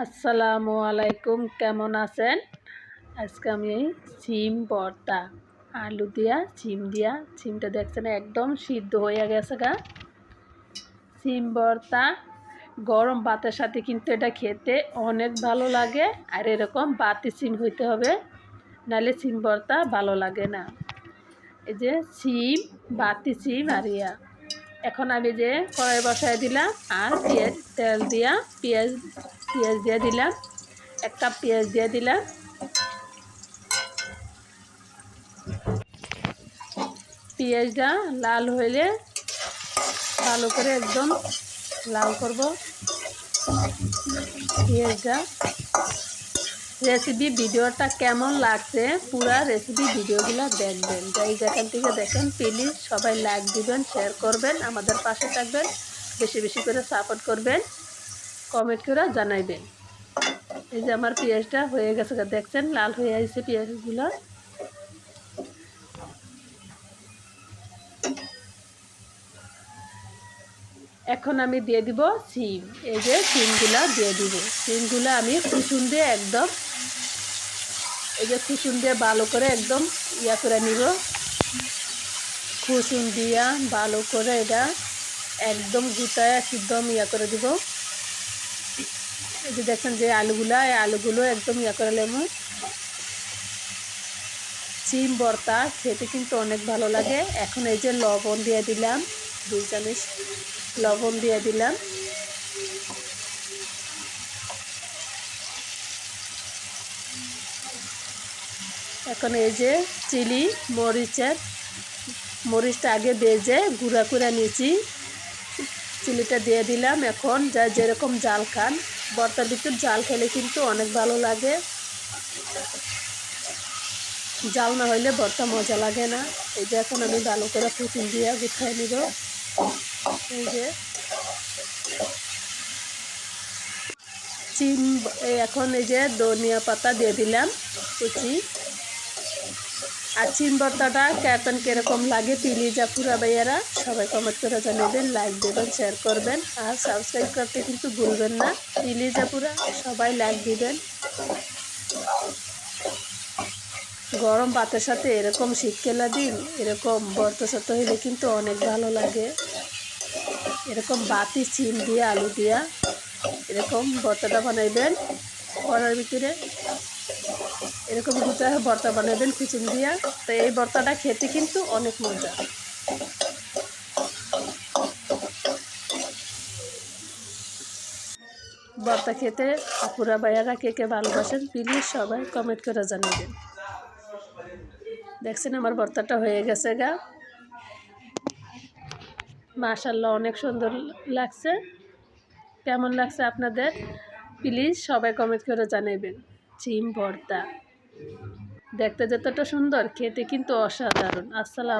আসসালামু আলাইকুম, কেমন আছেন? আজকে আমি সিম ভর্তা আলু দিয়া সিমটা দেখছেন একদম সিদ্ধ হয়ে গেছে গা। সিম ভর্তা গরম ভাতের সাথে কিন্তু এটা খেতে অনেক ভালো লাগে। আর এরকম বাতি সিম হইতে হবে, নাহলে সিম ভর্তা ভালো লাগে না। এই যে সিম, বাতি সিম আর এখন আমি যে কড়াই বসায় দিলাম আর তেল দিয়া পেঁয়াজ দিয়ে দিলাম, এক কাপ পেঁয়াজ দিয়ে দিলাম। পেঁয়াজটা লাল হইলে ভালো করে একদম লাল করব পেঁয়াজটা। রেসিপি ভিডিওটা কেমন লাগছে পুরা রেসিপি ভিডিওগুলো দেখবেন, যাই যেখান থেকে দেখেন প্লিজ সবাই লাইক দিবেন, শেয়ার করবেন, আমাদের পাশে থাকবেন, বেশি বেশি করে সাপোর্ট করবেন, কমেন্ট করে জানাইবেন। এই যে আমার পেঁয়াজটা হয়ে গেছে, দেখছেন লাল হয়ে আসছে পেঁয়াজগুলো। এখন আমি দিয়ে দিব সিম। এই যে সিমগুলা দিয়ে দিব, সিমগুলো আমি কুসুম দিয়ে একদম ভালো করে একদম করে নিব। কুসুম দিয়া ভালো করে এটা একদম গুটায় একদম করে দিব। এই যে দেখেন যে আলুগুলো একদম করে নেব। সিম ভর্তা খেতে কিন্তু অনেক ভালো লাগে। এখন এই যে লবণ দিয়ে দিলাম, 2 চামচ লবণ দিয়ে দিলাম। এখন এই যে চিলি মরিচটা আগে ভেজে গুঁড়া করে নিয়েছি, চিলিটা দিয়ে দিলাম। এখন যা যেরকম জাল খান, ভর্তার ভিতর জাল খেলে কিন্তু অনেক ভালো লাগে, জাল না হইলে ভর্তা মজা লাগে না। এই যে এখন আমি ভালো করে কুচিন দিয়ে গুছিয়ে নিব। এই যে এখন এই যে ধনিয়া পাতা দিয়ে দিলাম কুচি। আর সিম ভর্তাটা কিরকম লাগে প্লিজ আপুরা ভাইয়ারা সবাই কমেন্ট করে জানাবেন, লাইক দেবেন, শেয়ার করবেন, আর সাবস্ক্রাইব করতে কিন্তু ভুলবেন না। প্লিজ আপুরা সবাই লাইক দিবেন। গরম ভাতের সাথে এরকম শীতকালা দিন এরকম ভর্তা সাথে হইলে কিন্তু অনেক ভালো লাগে। এরকম বাতি সিম দিয়ে আলু দিয়া এরকম ভর্তাটা বানাইবেন, কড়ার ভিতরে এরকম গুটা ভর্তা বানাবেন কুচুম দিয়া। তো এই ভর্তাটা খেতে কিন্তু অনেক মজা। ভর্তা খেতে আপুরা ভাইয়ারা কে কে ভালোবাসেন প্লিজ সবাই কমেন্ট করে জানাবেন। দেখছেন আমার ভর্তাটা হয়ে গেছে গা, মাশাআল্লাহ অনেক সুন্দর লাগছে। কেমন লাগছে আপনাদের প্লিজ সবাই কমেন্ট করে জানাবেন। সিম ভর্তা দেখতে যতটা সুন্দর খেতে কিন্তু অসাধারণ। আসসালাম।